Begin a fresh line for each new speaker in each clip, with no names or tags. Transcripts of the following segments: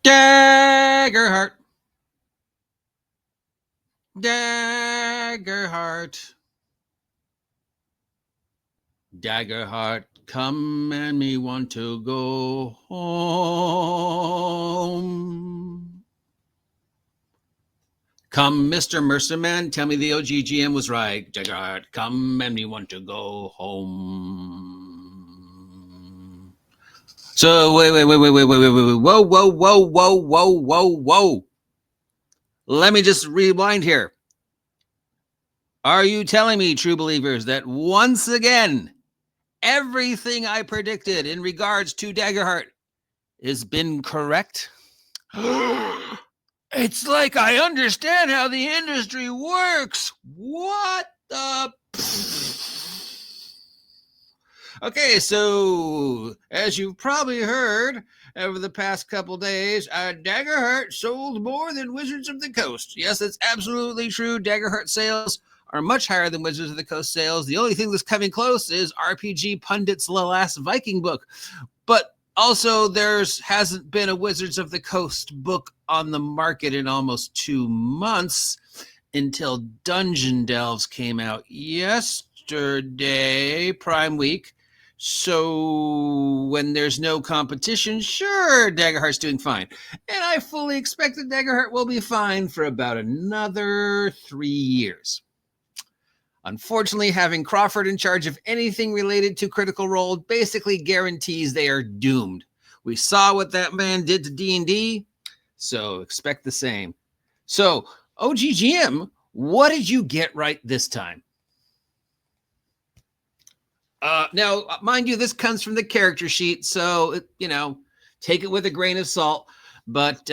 Daggerheart. Daggerheart. Daggerheart, come and me want to go home. Come, Mr. Mercerman, tell me the OGGM was right. Daggerheart, come and me want to go home. So wait. Whoa. Let me just rewind here. Are you telling me, true believers, that once again, everything I predicted in regards to Daggerheart has been correct? It's like I understand how the industry works. What the... Okay, so as you've probably heard over the past couple days, Daggerheart sold more than Wizards of the Coast. Yes, it's absolutely true. Daggerheart sales are much higher than Wizards of the Coast sales. The only thing that's coming close is RPG Pundit's The Last Viking book. But also, hasn't been a Wizards of the Coast book on the market in almost 2 months until Dungeon Delves came out yesterday, Prime Week. So when there's no competition, sure, Daggerheart's doing fine. And I fully expect that Daggerheart will be fine for about another 3 years. Unfortunately, having Crawford in charge of anything related to Critical Role basically guarantees they are doomed. We saw what that man did to D&D, so expect the same. So, OGGM, what did you get right this time? Now, mind you, this comes from the character sheet, so, take it with a grain of salt. But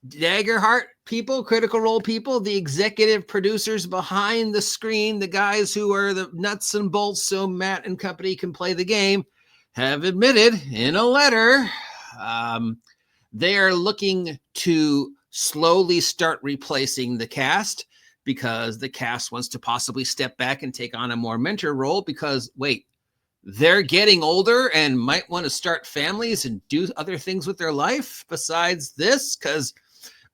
Daggerheart people, Critical Role people, the executive producers behind the screen, the guys who are the nuts and bolts so Matt and company can play the game, have admitted in a letter they are looking to slowly start replacing the cast because the cast wants to possibly step back and take on a more mentor role because, wait, they're getting older and might want to start families and do other things with their life besides this because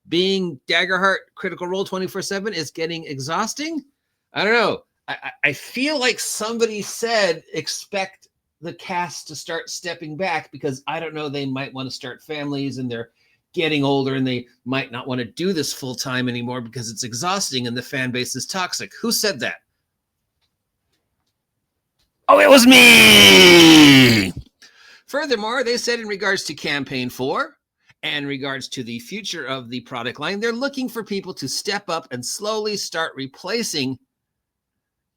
being Daggerheart Critical Role 24/7 is getting exhausting. I don't know. I feel like somebody said expect the cast to start stepping back because I don't know, they might want to start families and they're getting older and they might not want to do this full time anymore because it's exhausting and the fan base is toxic. Who said that? Oh, it was me! Furthermore, they said in regards to Campaign 4, and in regards to the future of the product line, they're looking for people to step up and slowly start replacing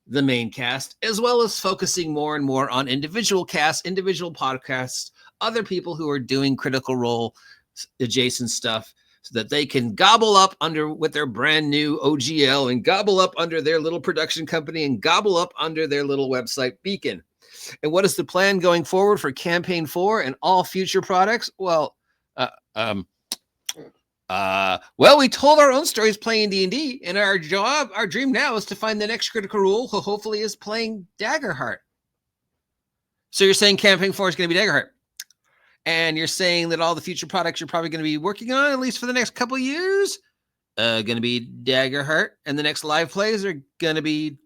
the main cast, as well as focusing more and more on individual casts, individual podcasts, other people who are doing Critical Role adjacent stuff so that they can gobble up under with their brand new OGL and gobble up under their little production company and gobble up under their little website Beacon. And what is the plan going forward for Campaign 4 and all future products? Well, we told our own stories playing D&D, and our dream now is to find the next Critical Role who hopefully is playing Daggerheart. So you're saying Campaign 4 is going to be Daggerheart, and you're saying that all the future products you're probably going to be working on, at least for the next couple of years, going to be Daggerheart, and the next live plays are going to be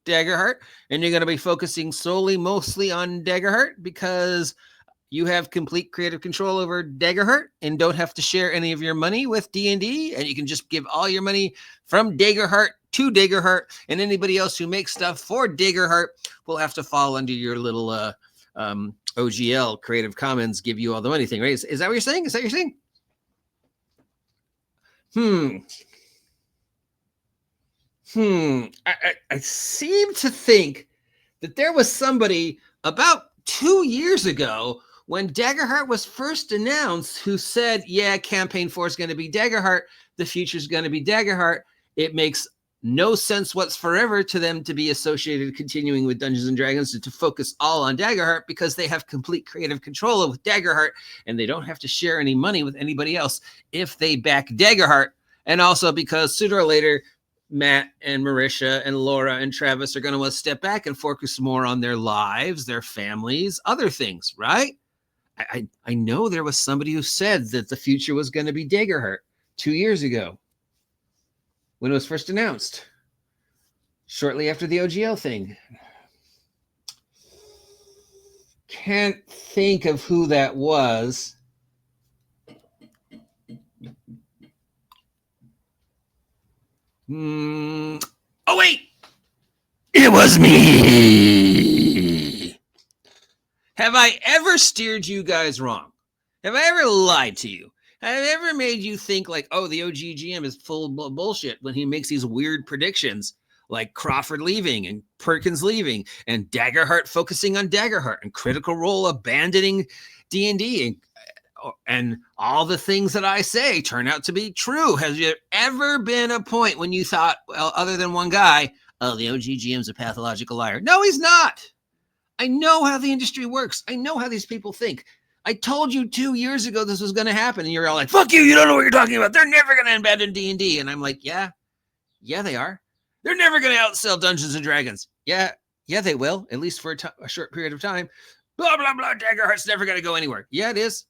Daggerheart, and you're going to be focusing mostly on Daggerheart because you have complete creative control over Daggerheart and don't have to share any of your money with D&D, and you can just give all your money from Daggerheart to Daggerheart, and anybody else who makes stuff for Daggerheart will have to fall under your little OGL Creative Commons give you all the money thing, right? Is that what you're saying? Is that what you're saying? I seem to think that there was somebody about 2 years ago when Daggerheart was first announced who said, yeah, Campaign 4 is going to be Daggerheart. The future is going to be Daggerheart. It makes no sense whatsoever to them to be associated continuing with Dungeons and Dragons and to focus all on Daggerheart because they have complete creative control over Daggerheart and they don't have to share any money with anybody else if they back Daggerheart. And also because sooner or later, Matt and Marisha and Laura and Travis are going to want to step back and focus more on their lives, their families, other things, right? I know there was somebody who said that the future was going to be Dageerheart 2 years ago when it was first announced, shortly after the OGL thing. Can't think of who that was. Oh, wait! It was me! Have I ever steered you guys wrong? Have I ever lied to you? Have I ever made you think like, oh, the OGGM is full of bullshit when he makes these weird predictions like Crawford leaving and Perkins leaving and Daggerheart focusing on Daggerheart and Critical Role abandoning D&D and all the things that I say turn out to be true? Has there ever been a point when you thought, well, other than one guy, oh, the OGGM's a pathological liar? No, he's not. I know how the industry works. I know how these people think. I told you 2 years ago this was going to happen, and you're all like, fuck you, you don't know what you're talking about. They're never going to abandon D&D. And I'm like, yeah, they are. They're never going to outsell Dungeons and Dragons. Yeah, they will, at least for a short period of time. Blah, blah, blah, Daggerheart's never going to go anywhere. Yeah, it is.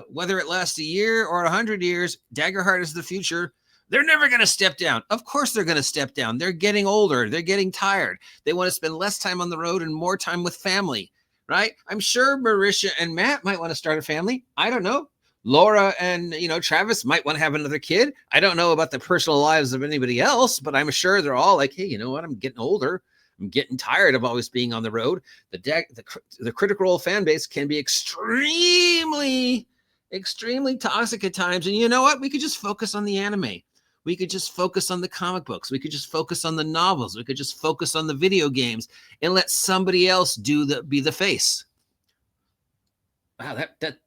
Whether it lasts a year or 100 years, Daggerheart is the future. They're never going to step down. Of course they're going to step down. They're getting older. They're getting tired. They want to spend less time on the road and more time with family, right? I'm sure Marisha and Matt might want to start a family. I don't know. Laura and, Travis might want to have another kid. I don't know about the personal lives of anybody else, but I'm sure they're all like, hey, you know what? I'm getting older. I'm getting tired of always being on the road. The Critical Role fan base can be extremely toxic at times. And you know what? We could just focus on the anime. We could just focus on the comic books. We could just focus on the novels. We could just focus on the video games and let somebody else be the face. Wow,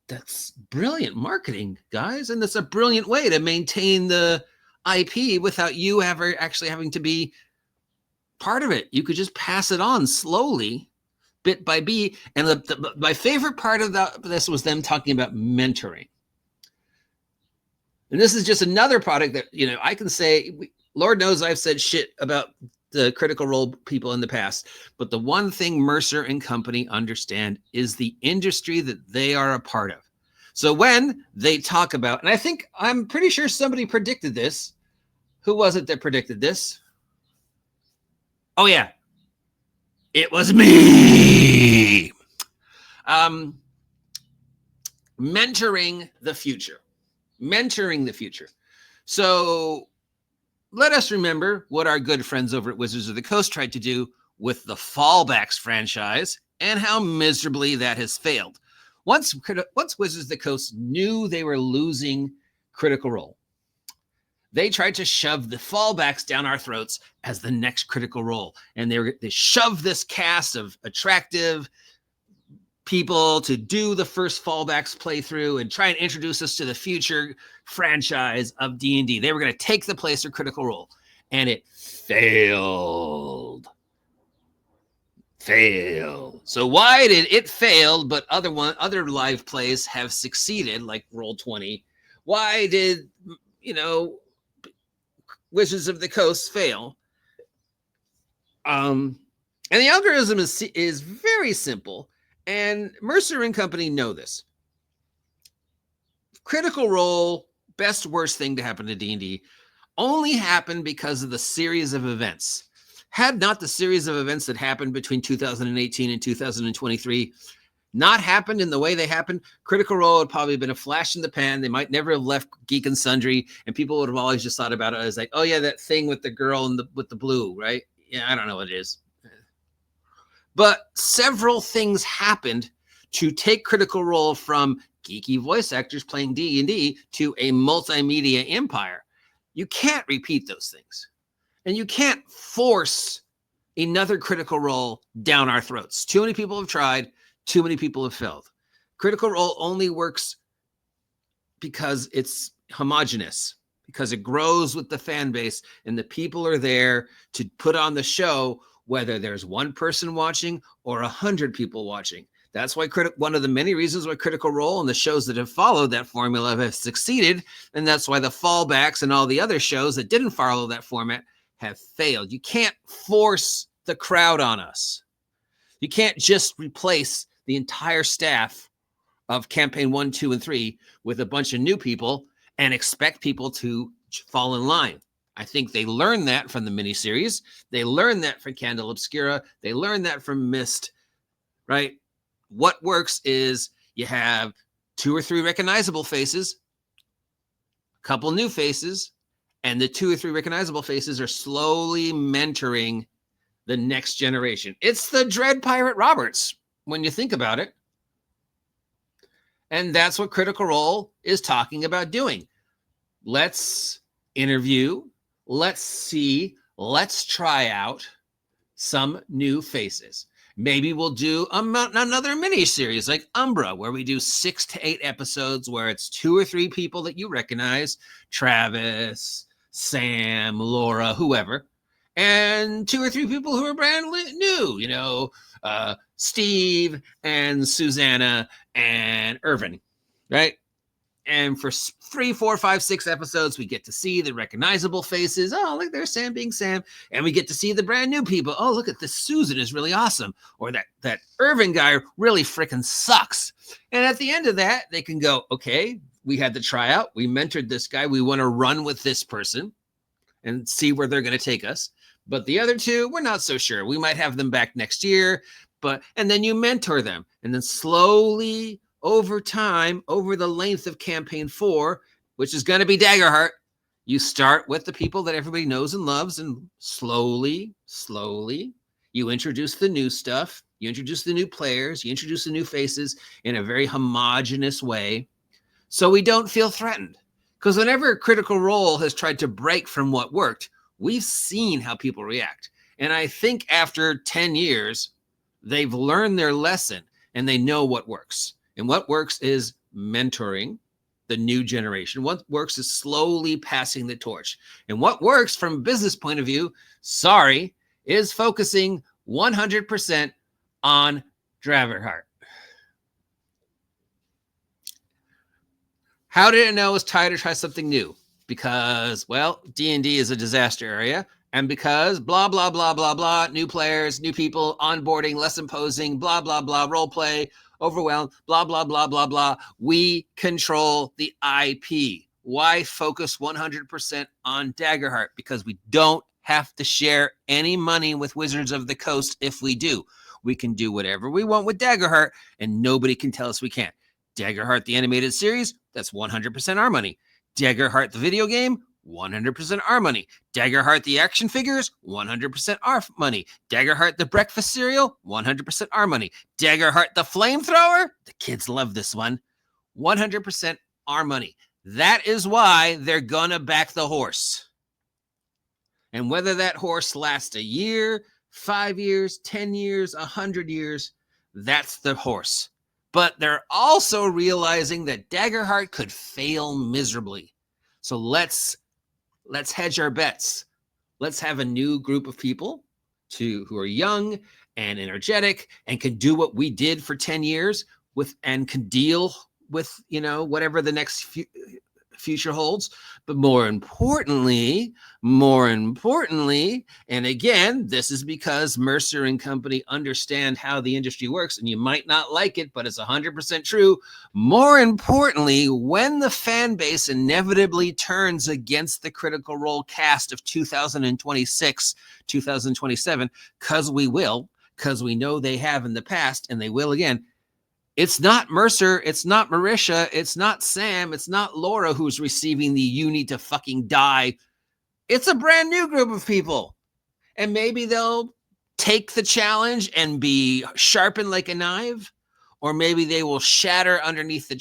that's brilliant marketing, guys. And that's a brilliant way to maintain the IP without you ever actually having to be part of it. You could just pass it on slowly, bit by bit. And my favorite part of this was them talking about mentoring. And this is just another product that, I can say, Lord knows I've said shit about the Critical Role people in the past. But the one thing Mercer and company understand is the industry that they are a part of. So when they talk about, and I'm pretty sure somebody predicted this. Who was it that predicted this? Oh, yeah. It was me. Mentoring the future. So let us remember what our good friends over at Wizards of the Coast tried to do with the Fallbacks franchise and how miserably that has failed. Once Wizards of the Coast knew they were losing Critical Role, they tried to shove the Fallbacks down our throats as the next Critical Role. And they shoved this cast of attractive people to do the first Fallbacks playthrough and try and introduce us to the future franchise of D&D. They were going to take the place of Critical Role, and it failed. So why did it fail, but other live plays have succeeded, like Roll20? Why did, Wizards of the Coast fail? And the algorithm is very simple. And Mercer and company know this. Critical Role, best worst thing to happen to D&D, only happened because of the series of events. Had not the series of events that happened between 2018 and 2023 not happened in the way they happened, Critical Role had probably been a flash in the pan. They might never have left Geek and Sundry, and people would have always just thought about it as like, oh yeah, that thing with the girl with the blue, right? Yeah, I don't know what it is. But several things happened to take Critical Role from geeky voice actors playing D&D to a multimedia empire. You can't repeat those things. And you can't force another Critical Role down our throats. Too many people have tried. Too many people have failed. Critical Role only works because it's homogenous, because it grows with the fan base and the people are there to put on the show, whether there's one person watching or 100 people watching. That's why one of the many reasons why Critical Role and the shows that have followed that formula have succeeded. And that's why the Fallbacks and all the other shows that didn't follow that format have failed. You can't force the crowd on us. You can't just replace the entire staff of campaign 1, 2, and 3 with a bunch of new people and expect people to fall in line. I think they learned that from the miniseries. They learned that from Candle Obscura. They learned that from Mist, right? What works is you have 2 or 3 recognizable faces, a couple new faces, and the 2 or 3 recognizable faces are slowly mentoring the next generation. It's the Dread Pirate Roberts when you think about it. And that's what Critical Role is talking about doing. Let's interview, let's see, let's try out some new faces. Maybe we'll do another mini series like Umbra, where we do 6 to 8 episodes where it's 2 or 3 people that you recognize, Travis, Sam, Laura, whoever, and 2 or 3 people who are brand new, you know, Steve and Susanna and Irvin, right? And for 3, 4, 5, 6 episodes, we get to see the recognizable faces. Oh, look, there's Sam being Sam. And we get to see the brand new people. Oh, look at this. Susan is really awesome. Or that Irvin guy really freaking sucks. And at the end of that, they can go, okay, we had the tryout. We mentored this guy. We want to run with this person and see where they're going to take us. But the other 2, we're not so sure. We might have them back next year. And then you mentor them. And then slowly, over time, over the length of campaign 4, which is going to be Daggerheart, you start with the people that everybody knows and loves, and slowly, you introduce the new stuff, you introduce the new players, you introduce the new faces in a very homogenous way, so we don't feel threatened. Because whenever Critical Role has tried to break from what worked, we've seen how people react. And I think after 10 years, they've learned their lesson and they know what works. And what works is mentoring the new generation. What works is slowly passing the torch. And what works from a business point of view, is focusing 100% on Daggerheart. How did it know it was time to try something new? Because, well, D&D is a disaster area. And because blah, blah, blah, blah, blah, new players, new people, onboarding, less imposing, blah, blah, blah, role play, overwhelmed, blah, blah, blah, blah, blah. We control the IP. Why focus 100% on Daggerheart? Because we don't have to share any money with Wizards of the Coast if we do. We can do whatever we want with Daggerheart, and nobody can tell us we can't. Daggerheart, the animated series, that's 100% our money. Daggerheart, the video game, 100% our money. Daggerheart, the action figures, 100% our money. Daggerheart, the breakfast cereal, 100% our money. Daggerheart, the flamethrower, the kids love this one, 100% our money. That is why they're gonna back the horse. And whether that horse lasts a year, 5 years, 10 years, 100 years, that's the horse. But they're also realizing that Daggerheart could fail miserably. So let's hedge our bets. Let's have a new group of people who are young and energetic and can do what we did for 10 years and can deal with, whatever the next future holds. But more importantly, and again, this is because Mercer and company understand how the industry works, and you might not like it, but it's 100% true. More importantly, when the fan base inevitably turns against the Critical Role cast of 2026, 2027, because we know they have in the past, and they will again. It's not Mercer, it's not Marisha, it's not Sam, it's not Laura who's receiving the "you need to fucking die." It's a brand new group of people. And maybe they'll take the challenge and be sharpened like a knife, or maybe they will shatter underneath the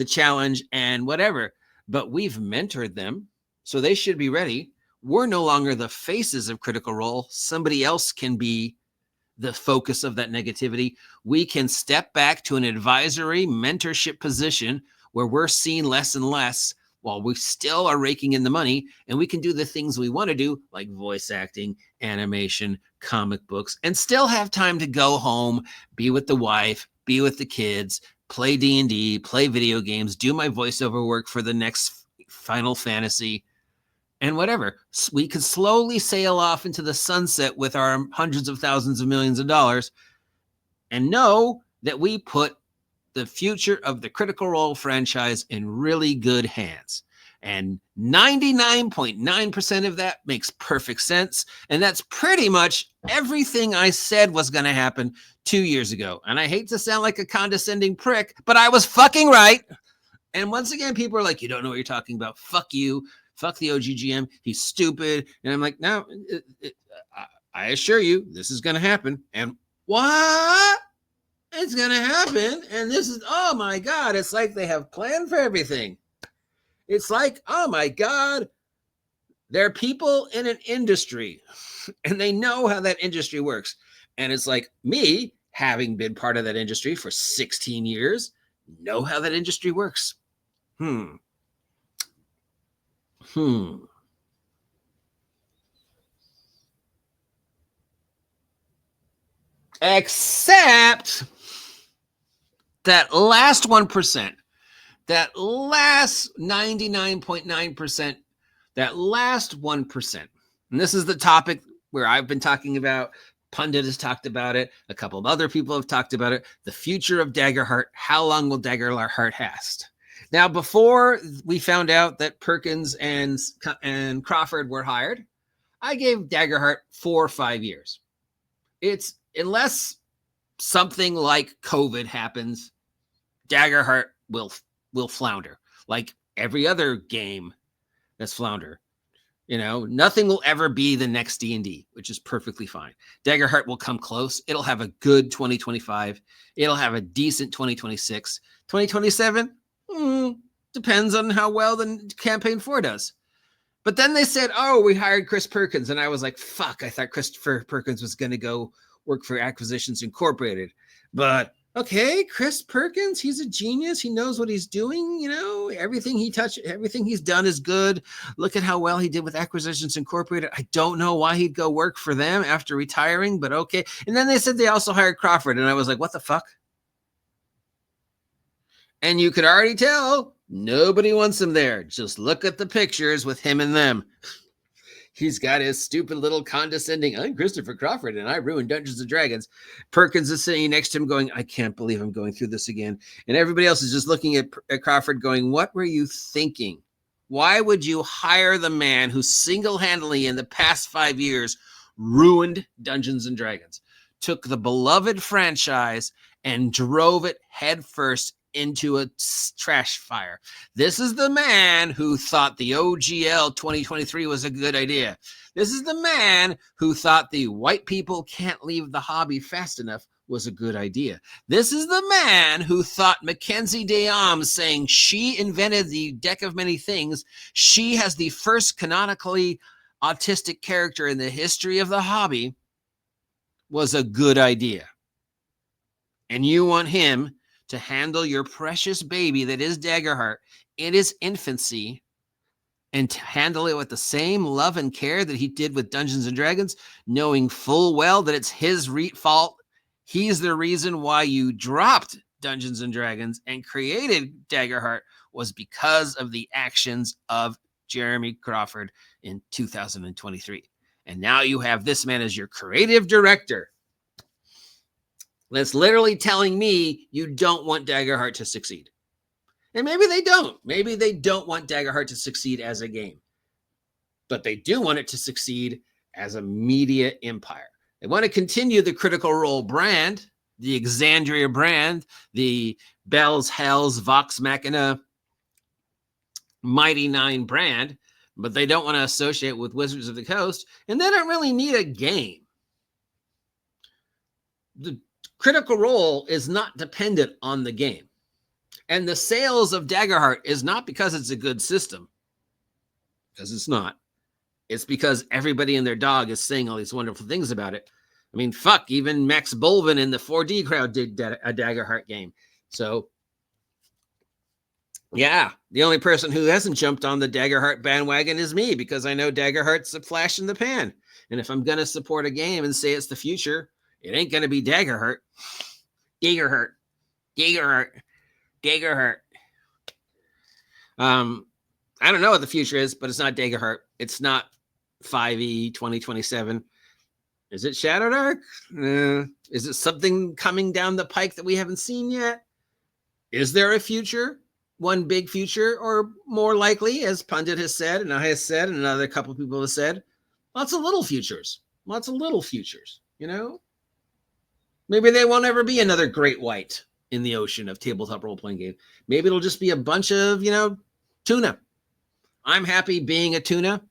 challenge and whatever. But we've mentored them, so they should be ready. We're no longer the faces of Critical Role. Somebody else can be the focus of that negativity. We can step back to an advisory mentorship position where we're seen less and less while we still are raking in the money, and we can do the things we want to do, like voice acting, animation, comic books, and still have time to go home, be with the wife, be with the kids, play D&D, play video games, do my voiceover work for the next Final Fantasy, and whatever. We could slowly sail off into the sunset with our hundreds of thousands of millions of dollars and know that we put the future of the Critical Role franchise in really good hands. And 99.9% of that makes perfect sense. And that's pretty much everything I said was going to happen 2 years ago. And I hate to sound like a condescending prick, but I was fucking right. And once again, people are like, you don't know what you're talking about. Fuck you. Fuck the OGGM. He's stupid. And I'm like, no, I assure you, this is going to happen. And what? It's going to happen. And this is, oh my God, it's like they have planned for everything. It's like, oh my God, there are people in an industry and they know how that industry works. And it's like me, having been part of that industry for 16 years, know how that industry works. Except that last 1%, that last 99.9%, that last 1%. And this is the topic where I've been talking about. Pundit has talked about it. A couple of other people have talked about it. The future of Daggerheart. How long will Daggerheart last? Now, before we found out that Perkins and Crawford were hired, I gave Daggerheart 4 or 5 years. It's unless something like COVID happens, Daggerheart will flounder like every other game that's flounder. You know, nothing will ever be the next D&D, which is perfectly fine. Daggerheart will come close. It'll have a good 2025. It'll have a decent 2026. 2027, depends on how well the campaign 4 does. But then they said, oh, we hired Chris Perkins. And I was like, fuck, I thought Christopher Perkins was going to go work for Acquisitions Incorporated. But okay, Chris Perkins, he's a genius. He knows what he's doing. You know, everything he's done is good. Look at how well he did with Acquisitions Incorporated. I don't know why he'd go work for them after retiring, but okay. And then they said they also hired Crawford. And I was like, what the fuck? And you could already tell nobody wants him there. Just look at the pictures with him and them. He's got his stupid little condescending, I'm Christopher Crawford and I ruined Dungeons and Dragons. Perkins is sitting next to him going, I can't believe I'm going through this again. And everybody else is just looking at Crawford going, what were you thinking? Why would you hire the man who single-handedly in the past 5 years ruined Dungeons and Dragons, took the beloved franchise and drove it headfirst into a trash fire? This is the man who thought the OGL 2023 was a good idea. This is the man who thought the white people can't leave the hobby fast enough was a good idea. This is the man who thought Mackenzie Dayam saying she invented the deck of many things, she has the first canonically autistic character in the history of the hobby, was a good idea. And you want him to handle your precious baby that is Daggerheart in his infancy and to handle it with the same love and care that he did with Dungeons and Dragons, knowing full well that it's his fault. He's the reason why you dropped Dungeons and Dragons and created Daggerheart was because of the actions of Jeremy Crawford in 2023. And now you have this man as your creative director. That's literally telling me you don't want Daggerheart to succeed. And maybe they don't. Maybe they don't want Daggerheart to succeed as a game. But they do want it to succeed as a media empire. They want to continue the Critical Role brand, the Exandria brand, the Bells, Hells, Vox Machina, mightynein brand, but they don't want to associate with Wizards of the Coast, and they don't really need a game. The Critical Role is not dependent on the game. And the sales of Daggerheart is not because it's a good system, because it's not. It's because everybody and their dog is saying all these wonderful things about it. I mean, fuck, even Max Bolvin in the 4D crowd did a Daggerheart game. So, yeah, the only person who hasn't jumped on the Daggerheart bandwagon is me, because I know Daggerheart's a flash in the pan. And if I'm going to support a game and say it's the future, it ain't going to be Daggerheart. Dageerheart. I don't know what the future is, but it's not Dageerheart. It's not 5e 2027. Is it SHADOWDARK? Is it something coming down the pike that we haven't seen yet? Is there a future? One big future, or more likely, as Pundit has said, and I have said, and another couple of people have said, lots of little futures. Lots of little futures, you know? Maybe they won't ever be another great white in the ocean of tabletop role-playing game. Maybe it'll just be a bunch of, tuna. I'm happy being a tuna,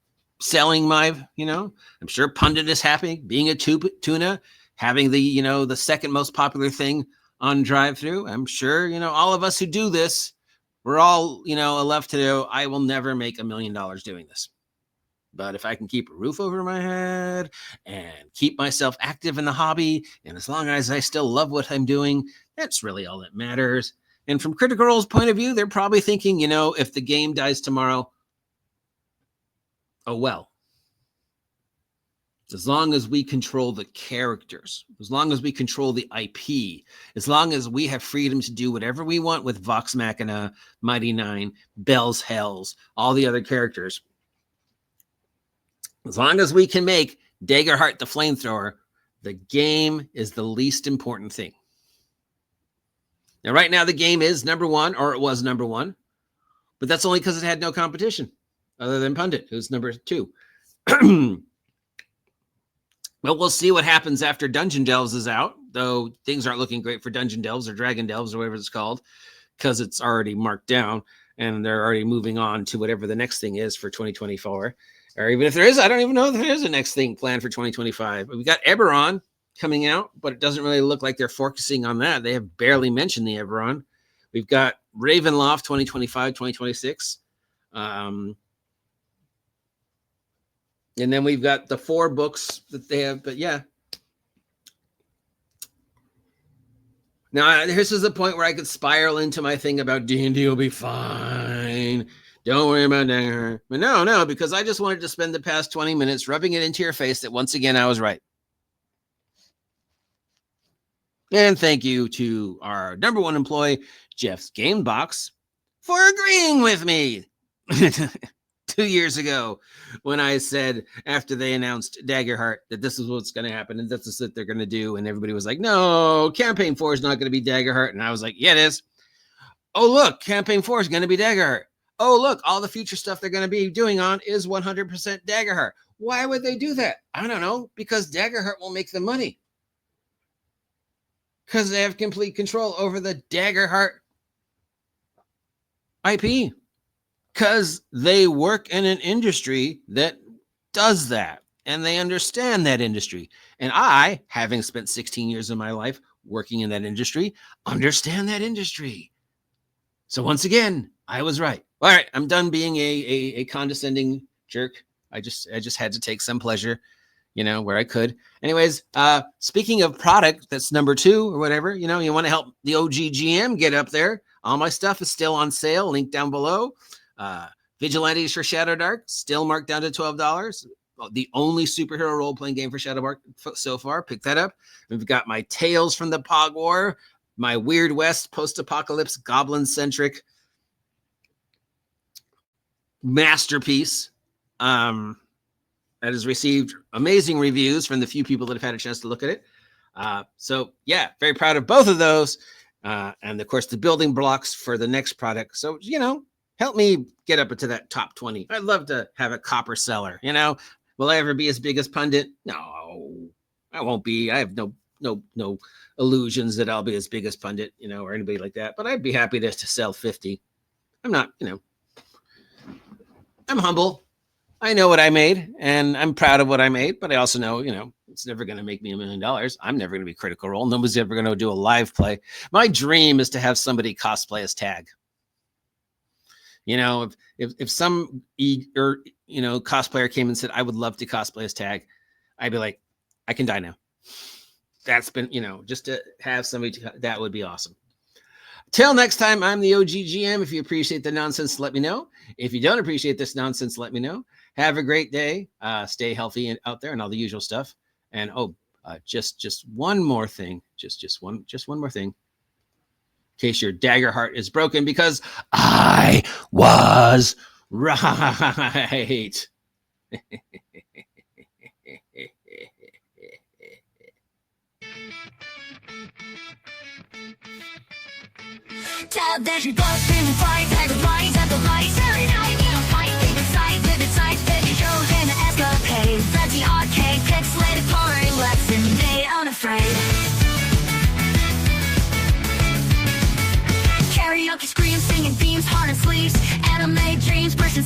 selling my, I'm sure Pundit is happy being a tuna, having the, the second most popular thing on drive-through. I'm sure, all of us who do this, we're all, left to do. I will never make $1 million doing this. But if I can keep a roof over my head and keep myself active in the hobby, and as long as I still love what I'm doing, that's really all that matters. And from Critical Role's point of view, they're probably thinking, if the game dies tomorrow, oh well. As long as we control the characters, as long as we control the IP, as long as we have freedom to do whatever we want with voxmachina, mightynein, Bell's Hells, all the other characters, as long as we can make Dageerheart the flamethrower, the game is the least important thing. Now, right now, the game is number one, or it was number one, but that's only because it had no competition other than Pundit, who's number 2. Well, we'll see what happens after Dungeon Delves is out, though things aren't looking great for Dungeon Delves or Dragon Delves or whatever it's called, because it's already marked down and they're already moving on to whatever the next thing is for 2024. Or even if there is, I don't even know if there is a next thing planned for 2025. We got Eberron coming out, but it doesn't really look like they're focusing on that. They have barely mentioned the Eberron. We've got Ravenloft 2025, 2026. And then we've got the 4 books that they have, but yeah. Now, this is the point where I could spiral into my thing about D&D will be fine. Don't worry about that. But no, because I just wanted to spend the past 20 minutes rubbing it into your face that once again, I was right. And thank you to our number 1 employee, Jeff's Gamebox, for agreeing with me 2 years ago when I said, after they announced Daggerheart, that this is what's going to happen and this is what they're going to do. And everybody was like, no, Campaign 4 is not going to be Daggerheart. And I was like, yeah, it is. Oh, look, Campaign 4 is going to be Daggerheart. Oh, look, all the future stuff they're going to be doing on is 100% Daggerheart. Why would they do that? I don't know, because Daggerheart will make them money. Because they have complete control over the Daggerheart IP. Because they work in an industry that does that. And they understand that industry. And I, having spent 16 years of my life working in that industry, understand that industry. So once again, I was right. All right, I'm done being a condescending jerk. I just had to take some pleasure, where I could. Anyways, speaking of product that's number 2 or whatever, you want to help the OG GM get up there. All my stuff is still on sale. Link down below. Vigilantes for SHADOWDARK, still marked down to $12. The only superhero role-playing game for SHADOWDARK so far. Pick that up. We've got my Tales from the POG War, my Weird West post-apocalypse goblin-centric masterpiece that has received amazing reviews from the few people that have had a chance to look at it. So yeah, very proud of both of those. And of course, the building blocks for the next product. So, help me get up into that top 20. I'd love to have a copper seller. Will I ever be as big as Pundit? No, I won't be. I have no illusions that I'll be as big as Pundit, or anybody like that. But I'd be happy to sell 50. I'm not, I'm humble. I know what I made, and I'm proud of what I made. But I also know, it's never going to make me $1 million. I'm never going to be Critical Role. Nobody's ever going to do a live play. My dream is to have somebody cosplay as Tag. If some cosplayer came and said, I would love to cosplay as Tag, I'd be like, I can die now. That's been, just to have somebody, that would be awesome. Till next time, I'm the OG GM. If you appreciate the nonsense, let me know. If you don't appreciate this nonsense, let me know. Have a great day. Stay healthy and out there and all the usual stuff. And just one more thing. Just one more thing. In case your Daggerheart is broken, because I was right.
Tab dash and bust and fight, dagger lines at the lights. Every night we don't fight, favorite sight, vivid sights, baby shows and the escapade. Fancy arcade, pixelated party, lesson day unafraid. Karaoke screams, singing themes, heart and sleeves. Anime dreams, brushing